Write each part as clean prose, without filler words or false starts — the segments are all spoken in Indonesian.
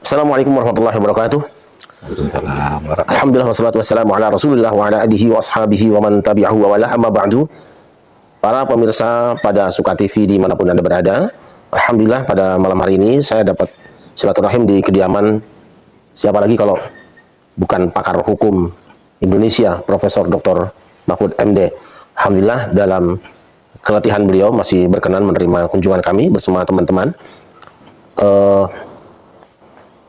Assalamualaikum warahmatullahi wabarakatuh. Waalaikumsalam warahmatullahi. Alhamdulillah wassalatu wassalamu ala Rasulillah wa ala alihi wa ashabihi wa man tabi'ahu wa wala amma ba'du. Para pemirsa pada Suka TV dimanapun Anda berada, alhamdulillah pada malam hari ini saya dapat silaturahim di kediaman siapa lagi kalau bukan pakar hukum Indonesia, Profesor Dr. Mahfud MD. Alhamdulillah dalam keletihan beliau masih berkenan menerima kunjungan kami bersama teman-teman.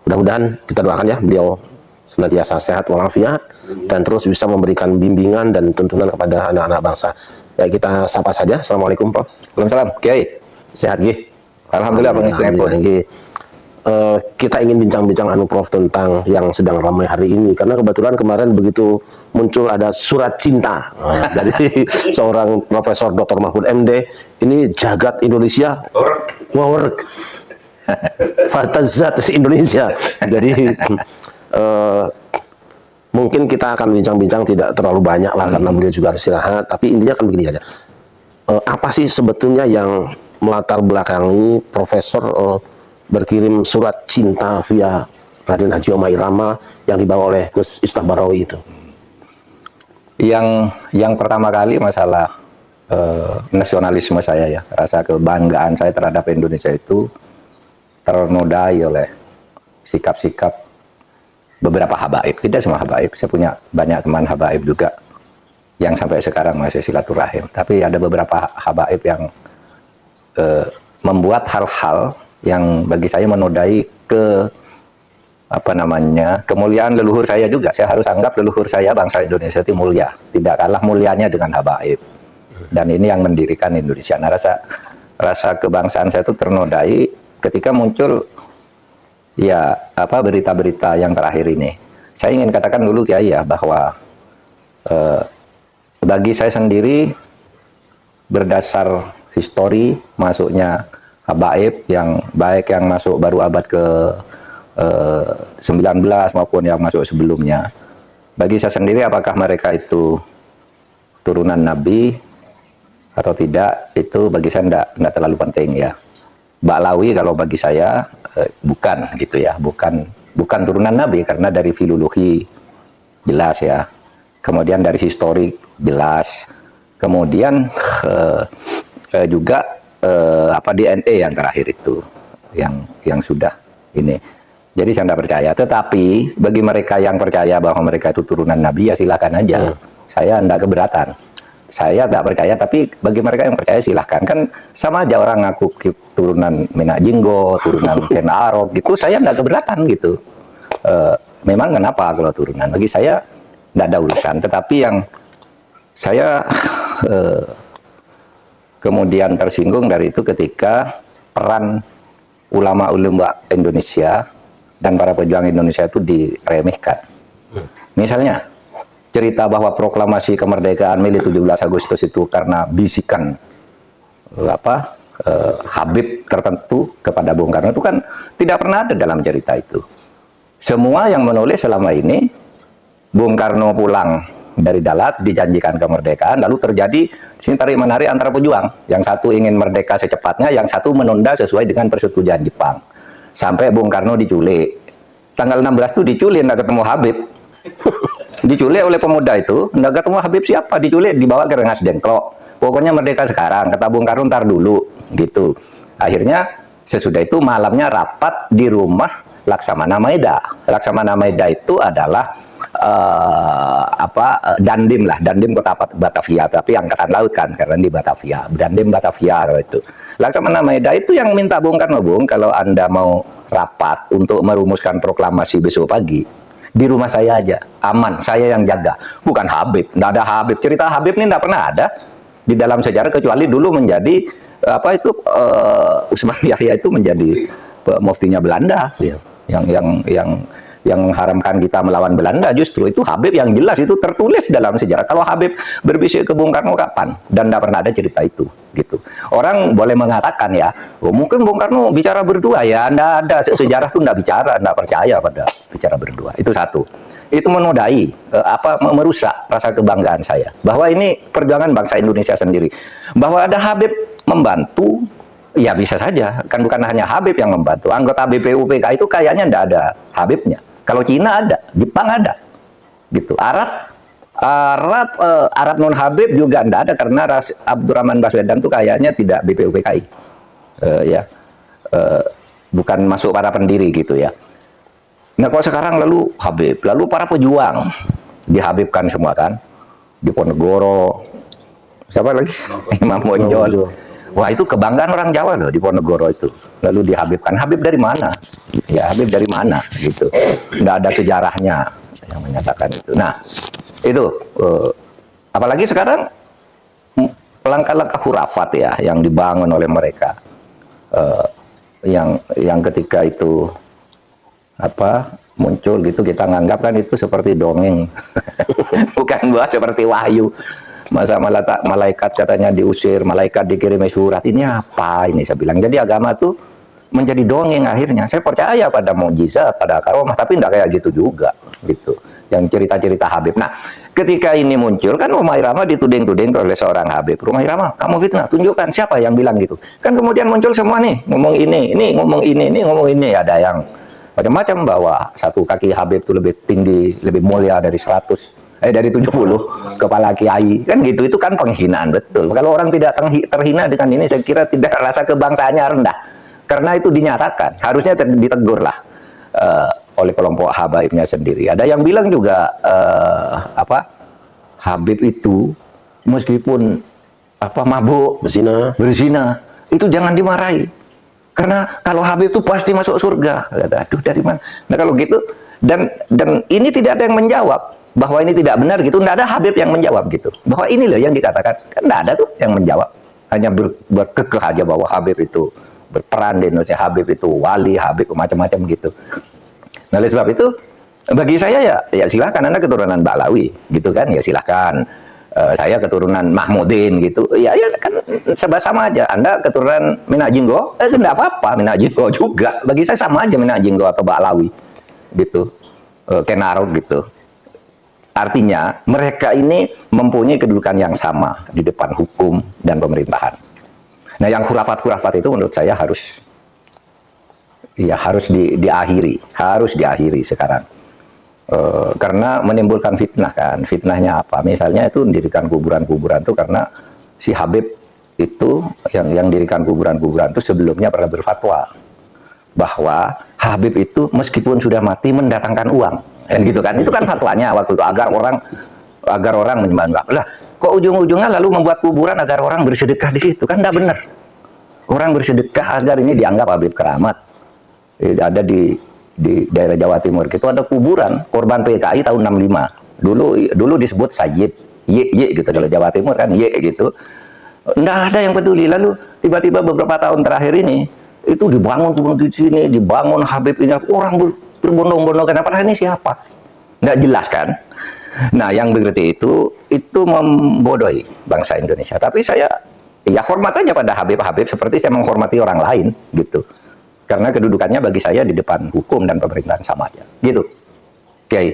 Mudah-mudahan kita doakan ya beliau senantiasa sehat walafiat dan terus bisa memberikan bimbingan dan tuntunan kepada anak-anak bangsa. Ya, kita sapa saja. Assalamualaikum, Prof. Waalaikumsalam, Kiai. Sehat, Gi? Alhamdulillah, Bang Istri. Kita ingin bincang-bincang Prof tentang yang sedang ramai hari ini karena kebetulan kemarin begitu muncul ada surat cinta dari seorang Profesor Dr. Mahfud MD. Ini jagat Indonesia work Fatazat Indonesia. Jadi mungkin kita akan bincang-bincang tidak terlalu banyak lah karena beliau juga harus istirahat. Tapi intinya kan begini aja. Apa sih sebetulnya yang melatar belakangi Profesor berkirim surat cinta via Raden Haji Omah Irama yang dibawa oleh Gus Miftah Barawi itu? Yang pertama kali masalah nasionalisme saya ya, rasa kebanggaan saya terhadap Indonesia itu ternodai oleh sikap-sikap beberapa habaib. Tidak semua habaib, saya punya banyak teman habaib juga yang sampai sekarang masih silaturahim. Tapi ada beberapa habaib yang membuat hal-hal yang bagi saya menodai kemuliaan leluhur saya juga. Saya harus anggap leluhur saya bangsa Indonesia itu mulia, tidak kalah mulianya dengan habaib. Dan ini yang mendirikan Indonesia. Nah, rasa kebangsaan saya itu ternodai ketika muncul ya berita-berita yang terakhir ini. Saya ingin katakan dulu Kiai ya bahwa bagi saya sendiri berdasar histori masuknya habaib yang baik yang masuk baru abad ke 19 maupun yang masuk sebelumnya, bagi saya sendiri apakah mereka itu turunan Nabi atau tidak, itu bagi saya tidak terlalu penting ya. Ba'lawi kalau bagi saya bukan gitu ya, bukan turunan Nabi karena dari filologi jelas ya, kemudian dari historik jelas, kemudian juga DNA yang terakhir itu yang sudah ini. Jadi saya tidak percaya. Tetapi bagi mereka yang percaya bahwa mereka itu turunan Nabi ya silakan aja. Saya tidak keberatan. Saya tidak percaya, tapi bagi mereka yang percaya silahkan. Kan sama aja orang ngaku turunan Menak Jinggo, turunan Ken Arok gitu, saya tidak keberatan gitu. Memang kenapa kalau turunan? Bagi saya tidak ada urusan. Tetapi yang saya kemudian tersinggung dari itu ketika peran ulama-ulama Indonesia dan para pejuang Indonesia itu diremehkan. Misalnya cerita bahwa proklamasi kemerdekaan Mei 17 Agustus itu karena bisikan Habib tertentu kepada Bung Karno, itu kan tidak pernah ada dalam cerita itu. Semua yang menulis selama ini Bung Karno pulang dari Dalat dijanjikan kemerdekaan, lalu terjadi sini tarik menarik antara pejuang. Yang satu ingin merdeka secepatnya, yang satu menunda sesuai dengan persetujuan Jepang. Sampai Bung Karno diculik. Tanggal 16 itu diculik, tidak ketemu Habib. Diculik oleh pemuda itu, tidak ketemu Habib siapa, diculik, dibawa ke Rengas Dengklok. Pokoknya merdeka sekarang, kata Bung Karno ntar dulu, gitu. Akhirnya sesudah itu malamnya rapat di rumah Laksamana Maeda. Laksamana Maeda itu adalah Dandim lah, Dandim kota Batavia, tapi angkatan laut kan, karena di Batavia, Dandim Batavia kalau itu. Laksamana Maeda itu yang minta Bung Karno, Bung, kalau Anda mau rapat untuk merumuskan proklamasi besok pagi, di rumah saya aja, aman, saya yang jaga, bukan Habib. Tidak ada Habib, cerita Habib ini tidak pernah ada di dalam sejarah kecuali dulu menjadi Usman Yahya itu menjadi muftinya Belanda, yang mengharamkan kita melawan Belanda. Justru itu Habib yang jelas itu tertulis dalam sejarah. Kalau Habib berbisik ke Bung Karno kapan? Dan tidak pernah ada cerita itu, gitu. Orang boleh mengatakan ya, mungkin Bung Karno bicara berdua ya, tidak ada sejarah itu tidak bicara, tidak percaya pada bicara berdua. Itu satu. Itu menodai, merusak rasa kebanggaan saya bahwa ini perjuangan bangsa Indonesia sendiri. Bahwa ada Habib membantu Ya bisa saja, kan bukan hanya Habib yang membantu. Anggota BPUPK itu kayaknya tidak ada Habibnya. Kalau Cina ada, Jepang ada, gitu. Arab non Habib juga tidak ada karena Abdurrahman Baswedan itu kayaknya tidak BPUPKI, bukan masuk para pendiri gitu ya. Nah kok sekarang lalu Habib, lalu para pejuang dihabibkan semua kan, Diponegoro, siapa lagi? Imam Bonjol. Wah itu kebanggaan orang Jawa loh, Diponegoro itu. Lalu dihabibkan. Habib dari mana? Ya Habib dari mana? Gitu. Nggak ada sejarahnya yang menyatakan itu. Nah itu, apalagi sekarang langkah-langkah khurafat ya yang dibangun oleh mereka, yang ketika itu muncul gitu kita nganggap kan itu seperti dongeng, bukan buat seperti wahyu. Masa malaikat katanya diusir, malaikat dikirimi surat, ini apa ini saya bilang. Jadi agama tuh menjadi dongeng akhirnya. Saya percaya pada mukjizat, pada karomah, tapi enggak kayak gitu juga gitu. Yang cerita-cerita Habib. Nah, ketika ini muncul kan Rumah Irama dituding-tuding oleh seorang Habib. Rumah Irama, kamu fitnah, tunjukkan siapa yang bilang gitu. Kan kemudian muncul semua nih, ngomong ini ngomong ini ngomong ini, ada yang macam-macam bahwa satu kaki Habib itu lebih tinggi, lebih mulia dari 70 kepala kiai kan gitu. Itu kan penghinaan betul. Kalau orang tidak terhina dengan ini, saya kira tidak, rasa kebangsaannya rendah karena itu dinyatakan, harusnya ditegur lah oleh kelompok habaibnya sendiri. Ada yang bilang juga Habib itu meskipun mabuk berzina itu jangan dimarahi karena kalau Habib itu pasti masuk surga. Aduh dari mana? Nah kalau gitu, dan ini tidak ada yang menjawab bahwa ini tidak benar gitu. Tidak ada Habib yang menjawab gitu bahwa ini loh yang dikatakan. Kan tidak ada tuh yang menjawab, hanya berkekeh aja bahwa Habib itu berperan di Indonesia, Habib itu wali, Habib macam-macam gitu. Nah oleh sebab itu bagi saya ya silahkan, Anda keturunan Ba'lawi gitu kan, ya silahkan. Saya keturunan Mahmudin gitu, ya kan sama aja. Anda keturunan Minajinggo, tidak apa-apa, Minajinggo juga. Bagi saya sama aja Minajinggo atau Ba'lawi gitu, Kenaro gitu. Artinya mereka ini mempunyai kedudukan yang sama di depan hukum dan pemerintahan. Nah yang khurafat-khurafat itu menurut saya harus diakhiri sekarang. Karena menimbulkan fitnah kan. Fitnahnya apa? Misalnya itu mendirikan kuburan-kuburan itu karena si Habib itu yang dirikan kuburan-kuburan itu sebelumnya pernah berfatwa bahwa Habib itu meskipun sudah mati mendatangkan uang. Gitu kan. Itu kan fatwanya waktu itu agar orang menyembah. Lah, kok ujung-ujungnya lalu membuat kuburan agar orang bersedekah di situ? Kan tidak benar. Orang bersedekah agar ini dianggap Habib keramat. Ada di daerah Jawa Timur itu ada kuburan korban PKI tahun 65. Dulu disebut Sayyid Y gitu, kalau Jawa Timur kan Y gitu. Nggak ada yang peduli. Lalu tiba-tiba beberapa tahun terakhir ini itu dibangun di sini, dibangun Habib ini, orang berbondong-bondong. Kenapa ini siapa? Nggak jelas kan? Nah, yang begitu itu membodohi bangsa Indonesia. Tapi saya ya hormat aja pada Habib-Habib seperti saya menghormati orang lain gitu. Karena kedudukannya bagi saya di depan hukum dan pemerintahan sama aja. Gitu. Oke.